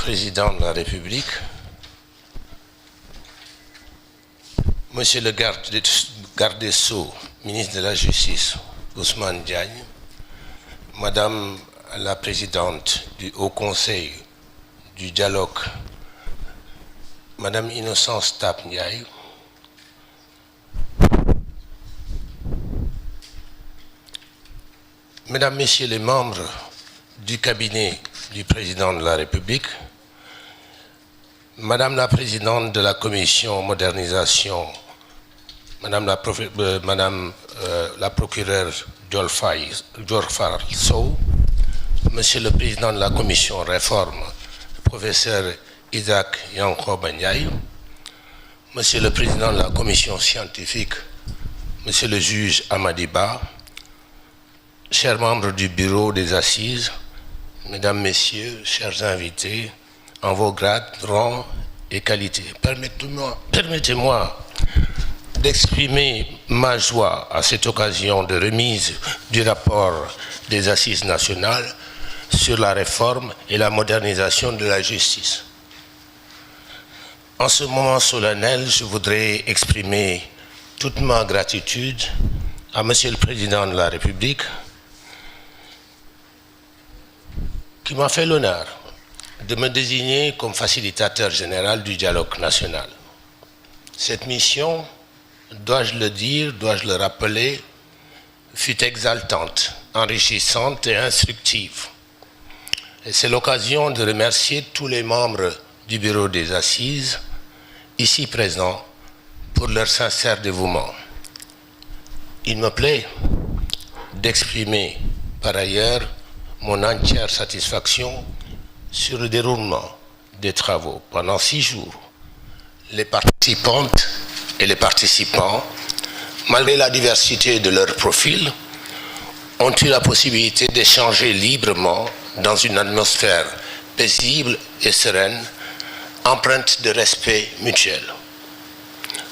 Président de la République, Monsieur le garde des Sceaux, ministre de la Justice, Ousmane Diagne, Madame la Présidente du Haut Conseil du Dialogue, Madame Innocence Ntap Ndiaye, Mesdames, Messieurs les membres du cabinet du Président de la République, Madame la Présidente de la Commission modernisation, Madame la procureure Dior Sow, Monsieur le Président de la Commission réforme, Professeur Isaac Yankoba Ndiaye, Monsieur le Président de la Commission scientifique, Monsieur le juge Amadiba, chers membres du Bureau des Assises, Mesdames, Messieurs, chers invités, en vos grades, rangs et qualités, permettez-moi d'exprimer ma joie à cette occasion de remise du rapport des Assises nationales sur la réforme et la modernisation de la justice. En ce moment solennel, je voudrais exprimer toute ma gratitude à Monsieur le Président de la République qui m'a fait l'honneur de me désigner comme facilitateur général du dialogue national. Cette mission, dois-je le dire, dois-je le rappeler, fut exaltante, enrichissante et instructive. Et c'est l'occasion de remercier tous les membres du Bureau des Assises, ici présents, pour leur sincère dévouement. Il me plaît d'exprimer par ailleurs mon entière satisfaction sur le déroulement des travaux. Pendant 6 jours, les participantes et les participants, malgré la diversité de leurs profils, ont eu la possibilité d'échanger librement dans une atmosphère paisible et sereine, empreinte de respect mutuel.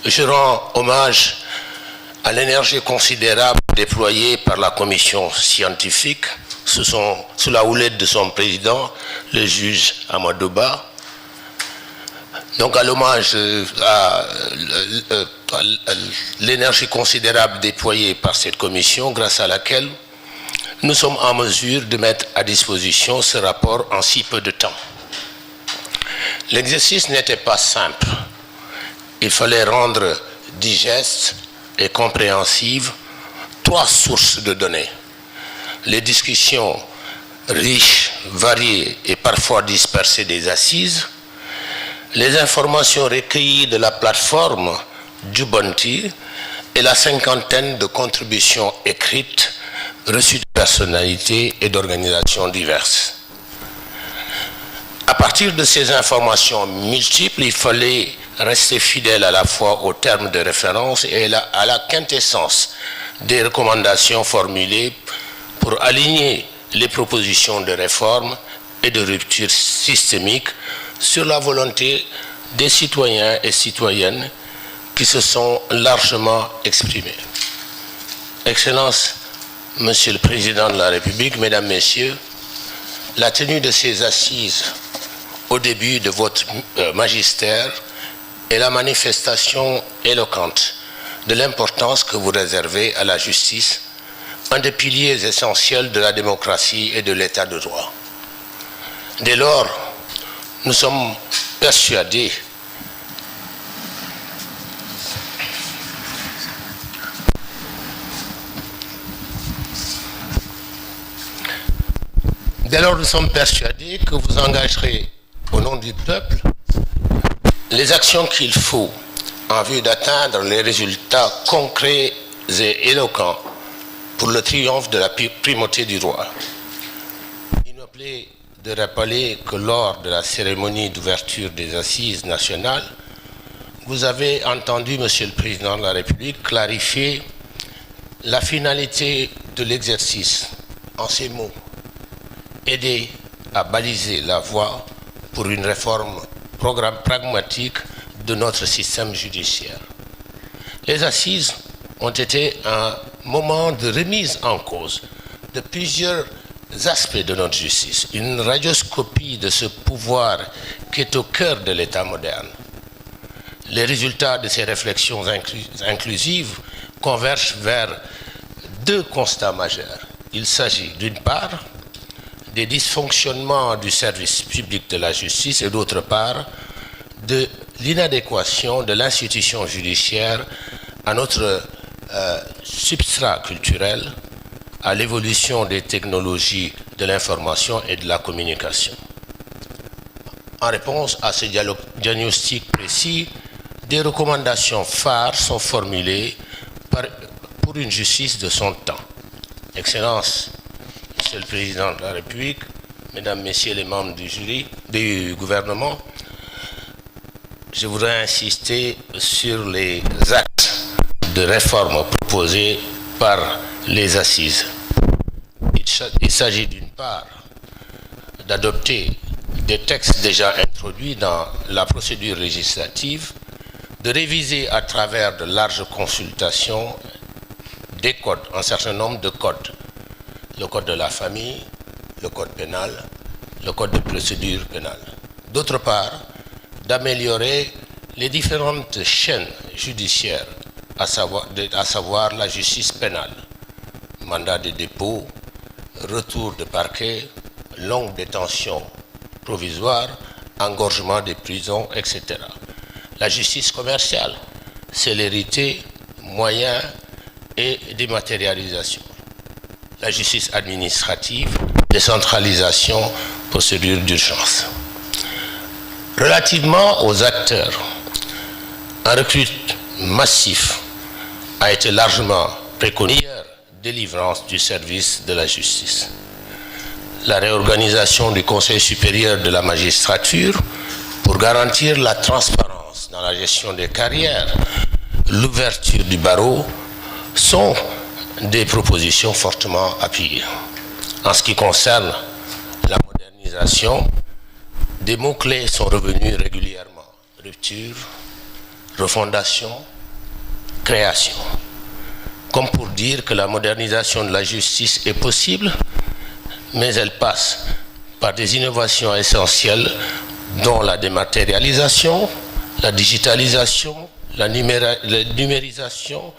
Je rends hommage à l'énergie considérable déployée par la commission scientifique sous la houlette de son président, le juge Amadouba. Donc à l'hommage à l'énergie considérable déployée par cette commission, grâce à laquelle nous sommes en mesure de mettre à disposition ce rapport en si peu de temps. L'exercice n'était pas simple. Il fallait rendre digeste et compréhensive 3 sources de données. Les discussions riches, variées et parfois dispersées des assises, les informations recueillies de la plateforme Djibouti et la 50aine de contributions écrites reçues de personnalités et d'organisations diverses. À partir de ces informations multiples, il fallait rester fidèle à la fois aux termes de référence et à la quintessence des recommandations formulées pour aligner les propositions de réforme et de rupture systémique sur la volonté des citoyens et citoyennes qui se sont largement exprimés. Excellences, Monsieur le Président de la République, Mesdames, Messieurs, la tenue de ces assises au début de votre magistère est la manifestation éloquente de l'importance que vous réservez à la justice, un des piliers essentiels de la démocratie et de l'état de droit. Dès lors, nous sommes persuadés que vous engagerez au nom du peuple les actions qu'il faut en vue d'atteindre les résultats concrets et éloquents pour le triomphe de la primauté du droit. Il me plaît de rappeler que lors de la cérémonie d'ouverture des Assises nationales, vous avez entendu, Monsieur le Président de la République, clarifier la finalité de l'exercice en ces mots: aider à baliser la voie pour une réforme pragmatique de notre système judiciaire. Les Assises ont été un moment de remise en cause de plusieurs aspects de notre justice, une radioscopie de ce pouvoir qui est au cœur de l'État moderne. Les résultats de ces réflexions inclusives convergent vers deux constats majeurs. Il s'agit d'une part des dysfonctionnements du service public de la justice et d'autre part de l'inadéquation de l'institution judiciaire à notre substrat culturel, à l'évolution des technologies de l'information et de la communication. En réponse à ce diagnostic précis, des recommandations phares sont formulées pour une justice de son temps. Excellence, Monsieur le Président de la République, Mesdames, Messieurs les membres du jury, du gouvernement, je voudrais insister sur les actes de réforme proposés par les assises. Il s'agit d'une part d'adopter des textes déjà introduits dans la procédure législative, de réviser à travers de larges consultations des codes, un certain nombre de codes. Le code de la famille, le code pénal, le code de procédure pénale. D'autre part, d'améliorer les différentes chaînes judiciaires, à savoir la justice pénale, mandat de dépôt, retour de parquet, longue détention provisoire, engorgement des prisons, etc. La justice commerciale, célérité, moyens et dématérialisation. La justice administrative, décentralisation, procédure d'urgence. Relativement aux acteurs, un recul massif a été largement préconisé. Délivrance du service de la justice. La réorganisation du Conseil supérieur de la magistrature pour garantir la transparence dans la gestion des carrières, l'ouverture du barreau sont des propositions fortement appuyées. En ce qui concerne la modernisation, des mots-clés sont revenus régulièrement. Rupture, refondation, création. Comme pour dire que la modernisation de la justice est possible, mais elle passe par des innovations essentielles dont la dématérialisation, la digitalisation, la numérisation,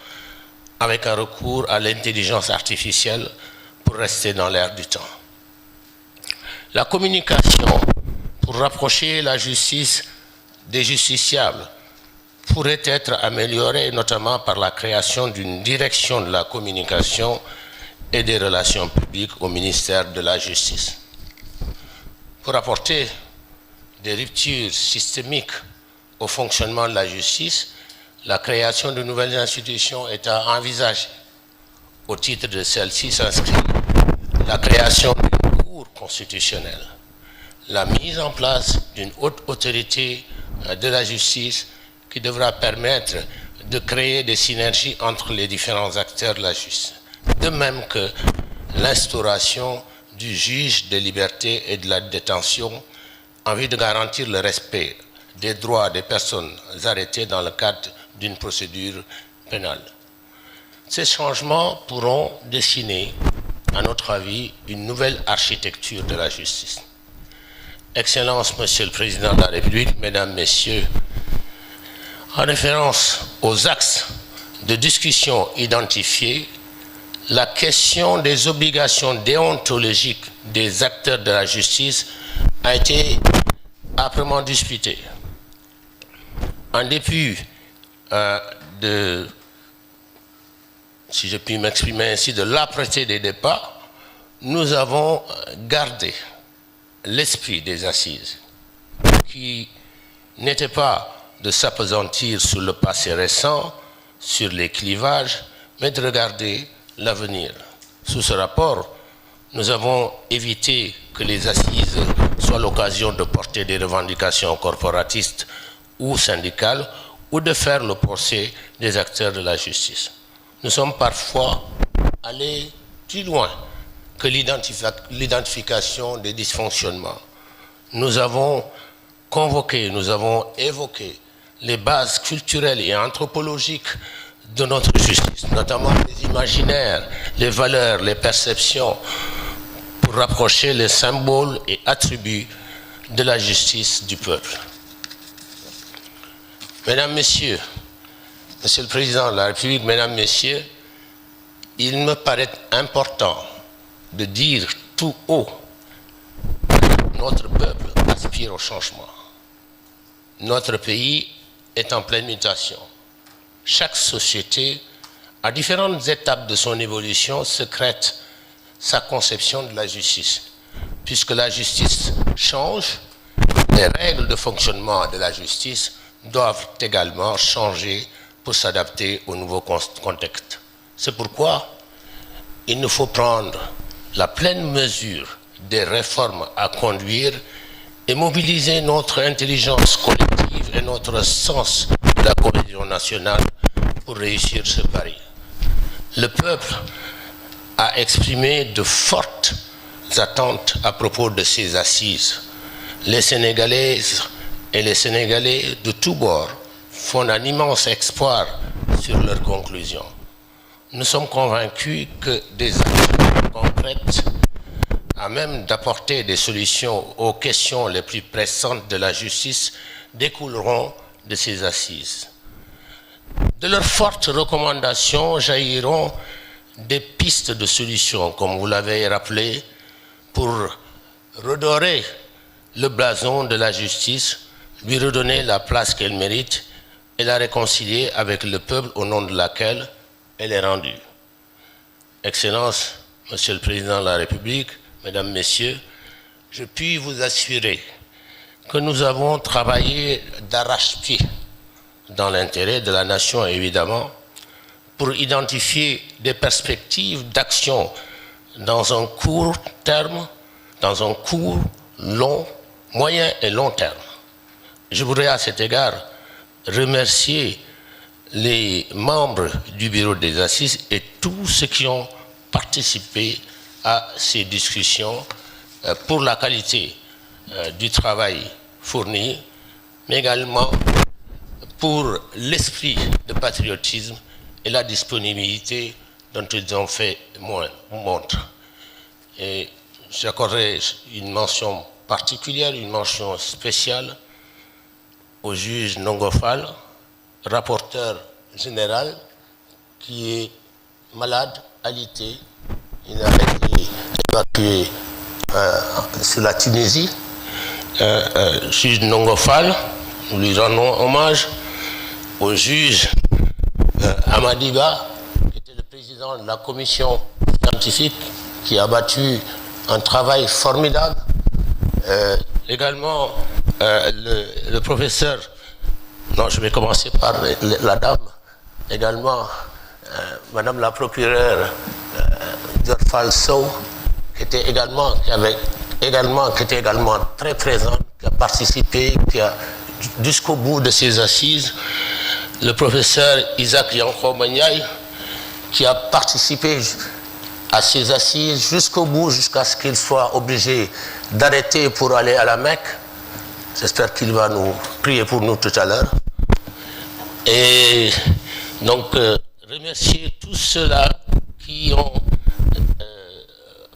avec un recours à l'intelligence artificielle pour rester dans l'air du temps. La communication pour rapprocher la justice des justiciables pourrait être améliorée notamment par la création d'une direction de la communication et des relations publiques au ministère de la Justice. Pour apporter des ruptures systémiques au fonctionnement de la justice, la création de nouvelles institutions est à envisager. Au titre de celle-ci s'inscrit la création d'une cour constitutionnelle, la mise en place d'une haute autorité de la justice qui devra permettre de créer des synergies entre les différents acteurs de la justice. De même que l'instauration du juge des libertés et de la détention en vue de garantir le respect des droits des personnes arrêtées dans le cadre d'une procédure pénale. Ces changements pourront dessiner, à notre avis, une nouvelle architecture de la justice. Excellence, Monsieur le Président de la République, Mesdames, Messieurs, en référence aux axes de discussion identifiés, la question des obligations déontologiques des acteurs de la justice a été âprement disputée. En dépit si je puis m'exprimer ainsi, de l'âpreté des débats, nous avons gardé l'esprit des assises, qui n'était pas de s'appesantir sur le passé récent, sur les clivages, mais de regarder l'avenir. Sous ce rapport, nous avons évité que les assises soient l'occasion de porter des revendications corporatistes ou syndicales ou de faire le procès des acteurs de la justice. Nous sommes parfois allés plus loin que l'identification des dysfonctionnements. Nous avons convoqué, nous avons évoqué les bases culturelles et anthropologiques de notre justice, notamment les imaginaires, les valeurs, les perceptions, pour pour rapprocher les symboles et attributs de la justice du peuple. Mesdames, Messieurs, Monsieur le Président de la République, Mesdames, Messieurs, il me paraît important de dire tout haut que notre peuple aspire au changement. Notre pays est en pleine mutation. Chaque société, à différentes étapes de son évolution, secrète sa conception de la justice. Puisque la justice change, les règles de fonctionnement de la justice doivent également changer pour s'adapter au nouveau contexte. C'est pourquoi il nous faut prendre la pleine mesure des réformes à conduire et mobiliser notre intelligence collective et notre sens de la cohésion nationale pour réussir ce pari. Le peuple a exprimé de fortes attentes à propos de ces assises. Les Sénégalaises et les Sénégalais de tous bords font un immense espoir sur leurs conclusions. Nous sommes convaincus que des actions concrètes à même d'apporter des solutions aux questions les plus pressantes de la justice découleront de ces assises. De leurs fortes recommandations jailliront des pistes de solutions, comme vous l'avez rappelé, pour redorer le blason de la justice, lui redonner la place qu'elle mérite et la réconcilier avec le peuple au nom de laquelle elle est rendue. Excellence, Monsieur le Président de la République, Mesdames, Messieurs, je puis vous assurer que nous avons travaillé d'arrache-pied dans l'intérêt de la nation, évidemment, pour identifier des perspectives d'action dans un court terme, dans un court, long, moyen et long terme. Je voudrais à cet égard remercier les membres du bureau des assises et tous ceux qui ont participé à ces discussions pour la qualité du travail fourni, mais également pour l'esprit de patriotisme et la disponibilité dont ils ont fait montre. Et j'accorderai une mention particulière, une mention spéciale au juge Nongofal, rapporteur général, qui est malade, alité. Il a été évacué sur la Tunisie. Juge Nongofal, nous lui rendons hommage. Au juge Amadiba, qui était le président de la commission scientifique, qui a battu un travail formidable. Également, le professeur, non, je vais commencer par la dame, également, Madame la procureure Diorfal Sow, qui était également très présente, qui a participé, qui a jusqu'au bout de ces assises. Le professeur Isaac Yanko Magnaï, qui a participé à ces assises jusqu'au bout, jusqu'à ce qu'il soit obligé d'arrêter pour aller à la Mecque. J'espère qu'il va nous prier pour nous tout à l'heure. Et donc, remercier tous ceux-là qui ont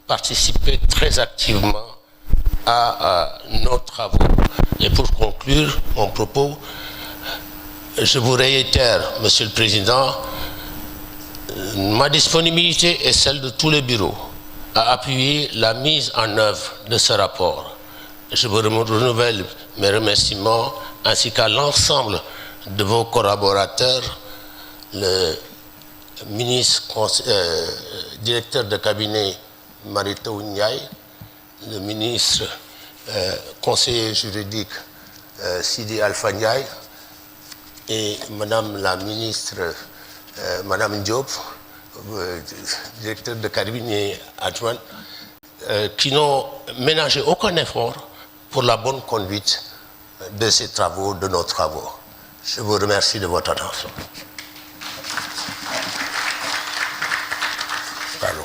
participé très activement à nos travaux. Et pour conclure mon propos, je vous réitère, Monsieur le Président, ma disponibilité et celle de tous les bureaux à appuyer la mise en œuvre de ce rapport. Je vous renouvelle mes remerciements ainsi qu'à l'ensemble de vos collaborateurs, le ministre, directeur de cabinet Marito Ndiaye, le ministre conseiller juridique Sidi Alpha Ndiaye et Madame la ministre Madame Diop, directeur de cabinet adjoint, qui n'ont ménagé aucun effort pour la bonne conduite de ces travaux, de nos travaux. Je vous remercie de votre attention. Pardon.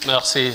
Merci.